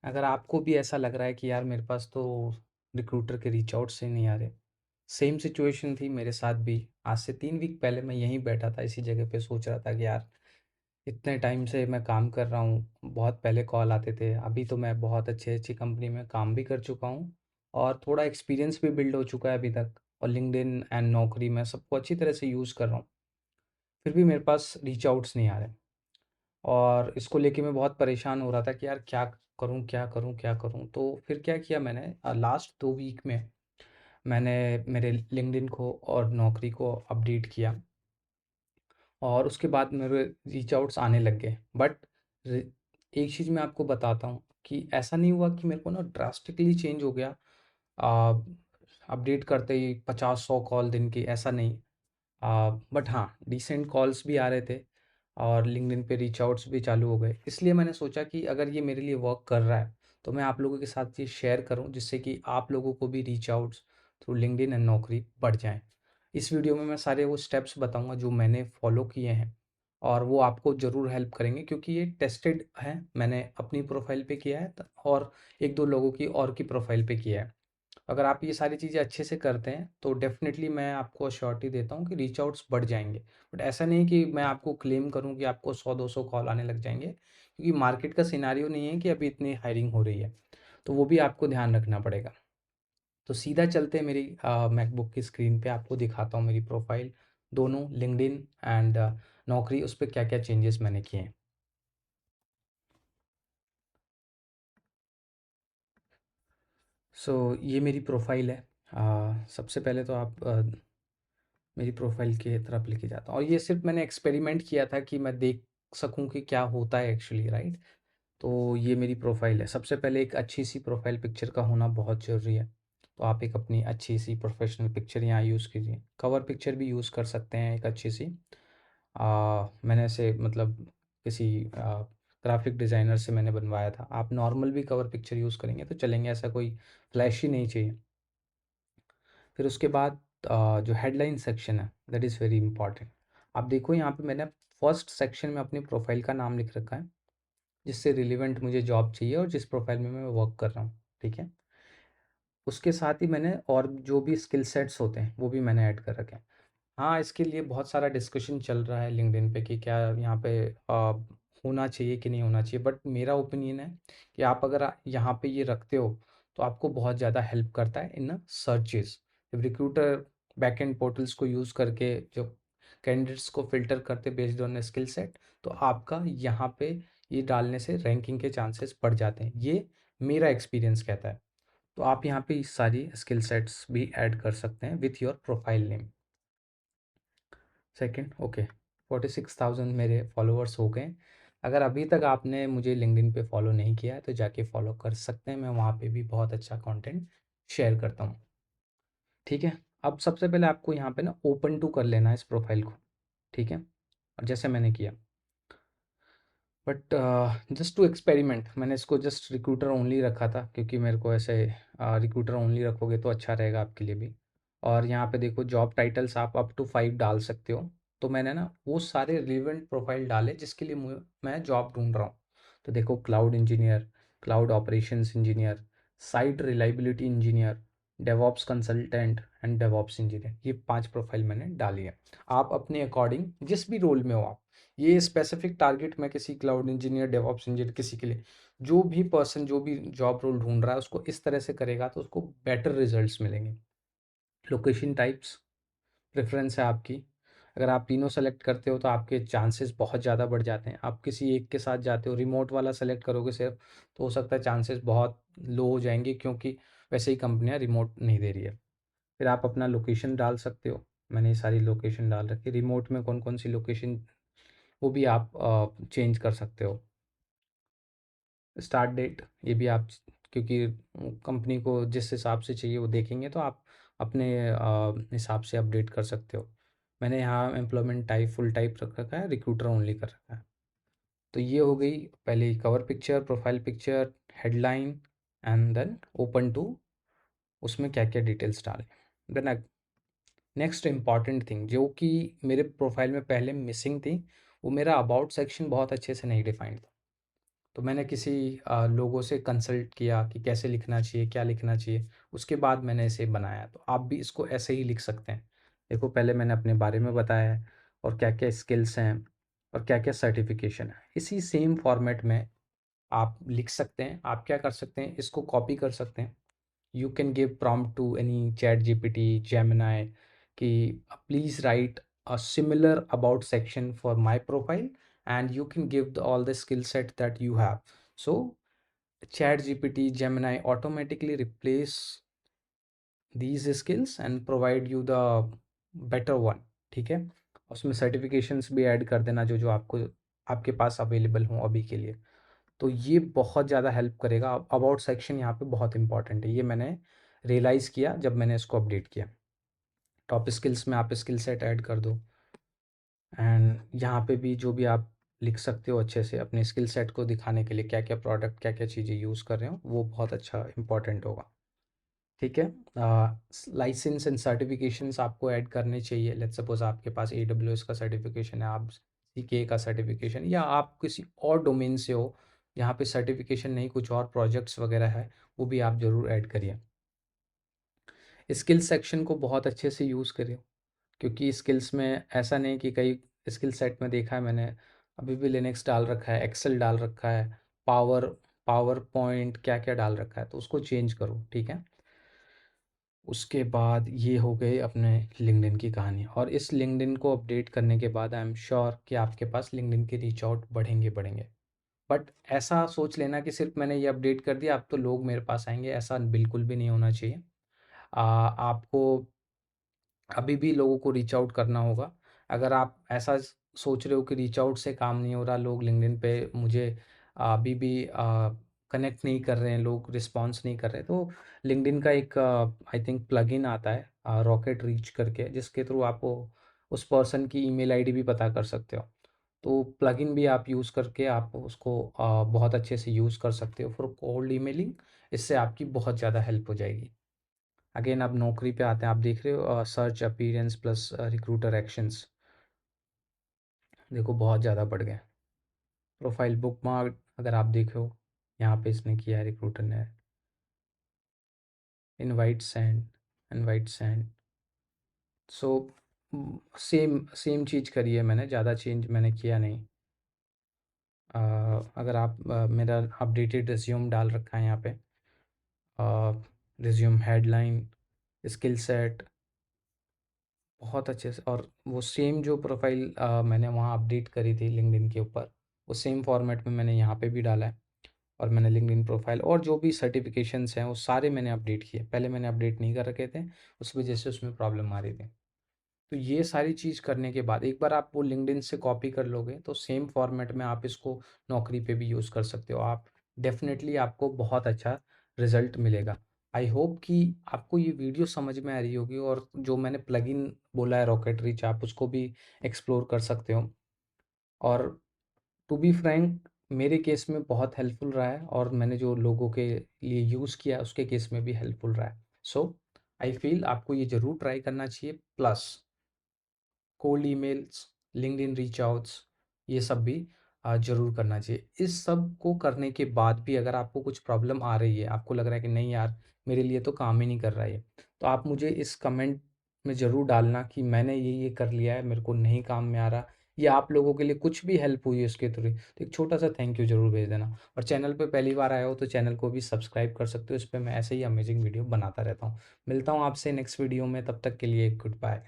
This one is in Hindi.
अगर आपको भी ऐसा लग रहा है कि यार मेरे पास तो रिक्रूटर के रीच आउट से नहीं आ रहे, सेम सिचुएशन थी मेरे साथ भी। आज से 3 वीक पहले मैं यहीं बैठा था इसी जगह पे, सोच रहा था कि यार इतने टाइम से मैं काम कर रहा हूँ, बहुत पहले कॉल आते थे, अभी तो मैं बहुत अच्छी कंपनी में काम भी कर चुका हूँ और थोड़ा एक्सपीरियंस भी बिल्ड हो चुका है अभी तक, और लिंक्डइन एंड नौकरी मैं सबको अच्छी तरह से यूज़ कर रहा हूँ। फिर भी मेरे पास रीच आउट्स नहीं आ रहे और इसको लेके मैं बहुत परेशान हो रहा था कि यार क्या करूँ, क्या करूँ, क्या करूँ? तो फिर क्या किया मैंने, लास्ट 2 वीक में मैंने मेरे लिंक्डइन को और नौकरी को अपडेट किया और उसके बाद मेरे रीच आउट्स आने लग गए। बट रि एक चीज़ मैं आपको बताता हूँ कि ऐसा नहीं हुआ कि मेरे को ना ड्रास्टिकली चेंज हो गया, अपडेट करते ही 50-100 कॉल दिन की, ऐसा नहीं। बट हाँ, डिसेंट कॉल्स भी आ रहे थे और लिंक्डइन पे रीच आउट्स भी चालू हो गए। इसलिए मैंने सोचा कि अगर ये मेरे लिए वर्क कर रहा है, तो मैं आप लोगों के साथ ये शेयर करूँ जिससे कि आप लोगों को भी reach outs through LinkedIn and नौकरी बढ़ जाएँ। इस वीडियो में मैं सारे वो स्टेप्स बताऊँगा जो मैंने फॉलो किए हैं और वो आपको ज़रूर हेल्प करेंगे, क्योंकि ये टेस्टेड है। मैंने अपनी प्रोफ़ाइल पे किया है और 1-2 लोगों की और की प्रोफ़ाइल पे किया है। अगर आप ये सारी चीज़ें अच्छे से करते हैं तो डेफ़िनेटली मैं आपको एश्योरिटी देता हूँ कि रीच आउट्स बढ़ जाएँगे। बट ऐसा नहीं कि मैं आपको क्लेम करूँ कि आपको 100-200 कॉल आने लग जाएँगे, क्योंकि मार्केट का सिनेरियो नहीं है कि अभी इतनी हायरिंग हो रही है। तो वो भी आपको ध्यान रखना पड़ेगा। तो सीधा चलते हैं मेरी मैकबुक की स्क्रीन पे, आपको दिखाता हूँ मेरी प्रोफ़ाइल, दोनों लिंक्डइन एंड नौकरी, उस पे क्या-क्या चेंजेस मैंने किए हैं। सो ये मेरी प्रोफ़ाइल है। सबसे पहले तो आप मेरी प्रोफ़ाइल की तरफ लेके जाता हूँ और ये सिर्फ़ मैंने एक्सपेरिमेंट किया था कि मैं देख सकूँ कि क्या होता है एक्चुअली, राइट? तो ये मेरी प्रोफ़ाइल है। सबसे पहले एक अच्छी-सी प्रोफ़ाइल पिक्चर का होना बहुत ज़रूरी है। तो आप एक अपनी अच्छी-सी प्रोफ़ेशनल पिक्चर यहाँ यूज़ कीजिए। कवर पिक्चर भी यूज़ कर सकते हैं एक अच्छी-सी। मैंने इसे मतलब किसी ग्राफ़िक डिज़ाइनर से मैंने बनवाया था। आप नॉर्मल भी कवर पिक्चर यूज़ करेंगे तो चलेंगे, ऐसा कोई फ्लैशी नहीं चाहिए। फिर उसके बाद जो हेडलाइन सेक्शन है, दैट इज़ वेरी इंपॉर्टेंट। आप देखो यहाँ पे मैंने फर्स्ट सेक्शन में अपनी प्रोफ़ाइल का नाम लिख रखा है, जिससे रिलेवेंट मुझे जॉब चाहिए और जिस प्रोफ़ाइल में मैं वर्क कर रहा हूँ, ठीक है? उसके साथ ही मैंने और जो भी स्किल सेट्स होते हैं, वो भी मैंने ऐड कर रखे हैं। हाँ, इसके लिए बहुत सारा डिस्कशन चल रहा है लिंक्डइन पे कि क्या यहाँ पे होना चाहिए कि नहीं होना चाहिए। बट मेरा ओपिनियन है कि आप अगर यहाँ पे ये रखते हो, तो आपको बहुत ज़्यादा हेल्प करता है इन सर्चेज़। जब रिक्रूटर बैकएंड पोर्टल्स को यूज़ करके जो कैंडिडेट्स को फ़िल्टर करते बेस्ड ऑन स्किल सेट, तो आपका यहाँ पे ये डालने से रैंकिंग के चांसेस बढ़ जाते हैं। ये मेरा एक्सपीरियंस कहता है। तो आप यहाँ पे सारी स्किल सेट्स भी ऐड कर सकते हैं with your profile name. Second, okay, 46,000 मेरे फॉलोअर्स हो गए। अगर अभी तक आपने मुझे लिंक्डइन पे फॉलो नहीं किया है तो जाके फॉलो कर सकते हैं, मैं वहाँ पे भी बहुत अच्छा कंटेंट शेयर करता हूँ। ठीक है, अब सबसे पहले आपको यहाँ पे ना ओपन टू कर लेना है इस प्रोफाइल को, ठीक है, और जैसे मैंने किया। बट जस्ट टू एक्सपेरिमेंट मैंने इसको जस्ट रिक्रूटर ओनली रखा था, क्योंकि मेरे को ऐसे रिक्रूटर ओनली रखोगे तो अच्छा रहेगा आपके लिए भी। और यहाँ पे देखो जॉब टाइटल्स आप अप टू 5 डाल सकते हो। तो मैंने ना वो सारे रिलेवेंट प्रोफाइल डाले जिसके लिए मैं जॉब ढूंढ रहा हूँ। तो देखो cloud engineer, cloud operations engineer, site reliability engineer, DevOps consultant and DevOps engineer, ये 5 प्रोफाइल मैंने डाली है। आप अपने अकॉर्डिंग जिस भी रोल में हो आप, ये स्पेसिफिक टारगेट मैं किसी क्लाउड इंजीनियर, डेवऑप्स इंजीनियर, किसी के लिए, जो भी पर्सन जो भी जॉब रोल ढूंढ रहा है उसको इस तरह से करेगा तो उसको बेटर रिजल्ट्स मिलेंगे। लोकेशन टाइप्स प्रेफरेंस है आपकी। अगर आप तीनों सेलेक्ट करते हो तो आपके चांसेस बहुत ज़्यादा बढ़ जाते हैं। आप किसी एक के साथ जाते हो, रिमोट वाला सेलेक्ट करोगे सिर्फ, तो हो सकता है चांसेस बहुत लो हो जाएंगे, क्योंकि वैसे ही कंपनियां रिमोट नहीं दे रही है। फिर आप अपना लोकेशन डाल सकते हो। मैंने ये सारी लोकेशन डाल रखी है। रिमोट में कौन कौन सी लोकेशन, वो भी आप चेंज कर सकते हो। स्टार्ट डेट ये भी आप, क्योंकि कंपनी को जिस हिसाब से चाहिए वो देखेंगे, तो आप अपने हिसाब से अपडेट कर सकते हो। मैंने यहाँ एम्प्लॉयमेंट टाइप फुल टाइप रख रखा है, रिक्रूटर ओनली कर रखा है। तो ये हो गई पहले cover picture, profile picture, headline, and then open to, उसमें क्या क्या डिटेल्स डालें। देन नेक्स्ट इम्पॉर्टेंट थिंग जो कि मेरे प्रोफाइल में पहले मिसिंग थी, वो मेरा अबाउट सेक्शन बहुत अच्छे से नहीं डिफाइंड था। तो मैंने किसी लोगों से कंसल्ट किया कि कैसे लिखना चाहिए, क्या लिखना चाहिए, उसके बाद मैंने इसे बनाया। तो आप भी इसको ऐसे ही लिख सकते हैं। देखो, पहले मैंने अपने बारे में बताया है और क्या-क्या स्किल्स हैं और क्या-क्या सर्टिफ़िकेशन है। इसी सेम फॉर्मेट में आप लिख सकते हैं। आप क्या कर सकते हैं, इसको कॉपी कर सकते हैं। You can give prompt to any ChatGPT, Gemini कि please write a similar about section for my profile, and you can give all the skill set that you have. So ChatGPT, Gemini automatically replace these skills and provide you the better one. ठीक है, उसमें सर्टिफिकेशंस भी ऐड कर देना जो जो आपको आपके पास अवेलेबल हों अभी के लिए। तो ये बहुत ज़्यादा हेल्प करेगा। अबाउट सेक्शन यहाँ पे बहुत इंपॉर्टेंट है, ये मैंने रियलाइज़ किया जब मैंने इसको अपडेट किया। टॉप स्किल्स में आप स्किल सेट ऐड कर दो, एंड यहाँ पे भी जो भी आप लिख सकते हो अच्छे से अपने स्किल सेट को दिखाने के लिए, क्या क्या प्रोडक्ट, क्या क्या चीज़ें यूज़ कर रहे हो, वो बहुत अच्छा इंपॉर्टेंट होगा। ठीक है, लाइसेंस एंड सर्टिफिकेशंस आपको ऐड करने चाहिए। लेट्स सपोज आपके पास AWS का सर्टिफिकेशन है, आप CK का सर्टिफिकेशन, या आप किसी और डोमेन से हो जहाँ पे सर्टिफिकेशन नहीं, कुछ और प्रोजेक्ट्स वगैरह है, वो भी आप ज़रूर ऐड करिए। स्किल सेक्शन को बहुत अच्छे से यूज़ करिए, क्योंकि स्किल्स में ऐसा नहीं कि कई स्किल सेट में देखा है मैंने, अभी भी लिनक्स डाल रखा है, एक्सेल डाल रखा है, पावर पावर पॉइंट क्या क्या डाल रखा है, तो उसको चेंज करो। ठीक है, उसके बाद ये हो गई अपने लिंक्डइन की कहानी, और इस लिंक्डइन को अपडेट करने के बाद आई एम श्योर कि आपके पास लिंक्डइन के रीच आउट बढ़ेंगे बढ़ेंगे। बट ऐसा सोच लेना कि सिर्फ मैंने ये अपडेट कर दिया अब तो लोग मेरे पास आएंगे, ऐसा बिल्कुल भी नहीं होना चाहिए। आपको अभी भी लोगों को रीच आउट करना होगा। अगर आप ऐसा सोच रहे हो कि रीच आउट से काम नहीं हो रहा, लोग लिंक्डइन पे मुझे अभी भी कनेक्ट नहीं कर रहे हैं, लोग रिस्पॉन्स नहीं कर रहे, तो लिंक्डइन का एक आई थिंक प्लगइन आता है रॉकेट रीच करके, जिसके थ्रू आप उस पर्सन की ईमेल आईडी भी पता कर सकते हो। तो प्लगइन भी आप यूज़ करके आप उसको बहुत अच्छे से यूज़ कर सकते हो फॉर कोल्ड ईमेलिंग। इससे आपकी बहुत ज़्यादा हेल्प हो जाएगी। अगेन अब नौकरी पे आते हैं, आप देख रहे हो search appearance plus recruiter actions, देखो बहुत ज़्यादा बढ़ गए। प्रोफाइल बुकमार्क अगर आप देखो, यहाँ पे इसने किया है रिक्रूटर ने, invite send. So same same चीज़ करी है मैंने, ज़्यादा चेंज मैंने किया नहीं। अगर आप मेरा अपडेटेड रिज्यूम डाल रखा है यहाँ पे, रिज्यूम हेडलाइन, स्किल सेट, बहुत अच्छे से, और वो सेम जो प्रोफाइल मैंने वहाँ अपडेट करी थी लिंक्डइन के ऊपर, वो सेम फॉर्मेट में मैंने यहाँ पे भी डाला है। और मैंने लिंक्डइन प्रोफाइल और जो भी सर्टिफिकेशंस हैं वो सारे मैंने अपडेट किए। पहले मैंने अपडेट नहीं कर रखे थे, उस वजह से उसमें प्रॉब्लम आ रही थी। तो ये सारी चीज़ करने के बाद एक बार आप वो लिंक्डइन से कॉपी कर लोगे तो सेम फॉर्मेट में आप इसको नौकरी पे भी यूज़ कर सकते हो। आप डेफ़िनेटली आपको बहुत अच्छा रिज़ल्ट मिलेगा। आई होप कि आपको ये वीडियो समझ में आ रही होगी, और जो मैंने प्लगइन बोला है रॉकेट रीच, आप उसको भी एक्सप्लोर कर सकते हो। और टू बी फ्रैंक, मेरे केस में बहुत हेल्पफुल रहा है, और मैंने जो लोगों के लिए यूज़ किया है उसके केस में भी हेल्पफुल रहा है। सो आई फील आपको ये ज़रूर ट्राई करना चाहिए। Plus cold emails, LinkedIn reach outs, ये सब भी ज़रूर करना चाहिए। इस सब को करने के बाद भी अगर आपको कुछ प्रॉब्लम आ रही है, आपको लग रहा है कि नहीं यार मेरे लिए तो काम ही नहीं कर रहा है ये, तो आप मुझे इस कमेंट में ज़रूर डालना कि मैंने ये कर लिया है, मेरे को नहीं काम में आ रहा, या आप लोगों के लिए कुछ भी हेल्प हुई है उसके थ्रू, तो एक छोटा सा थैंक यू ज़रूर भेज देना। और चैनल पे पहली बार आए हो तो चैनल को भी सब्सक्राइब कर सकते हो, इस पे मैं ऐसे ही अमेजिंग वीडियो बनाता रहता हूँ। मिलता हूँ आपसे नेक्स्ट वीडियो में, तब तक के लिए गुड बाय।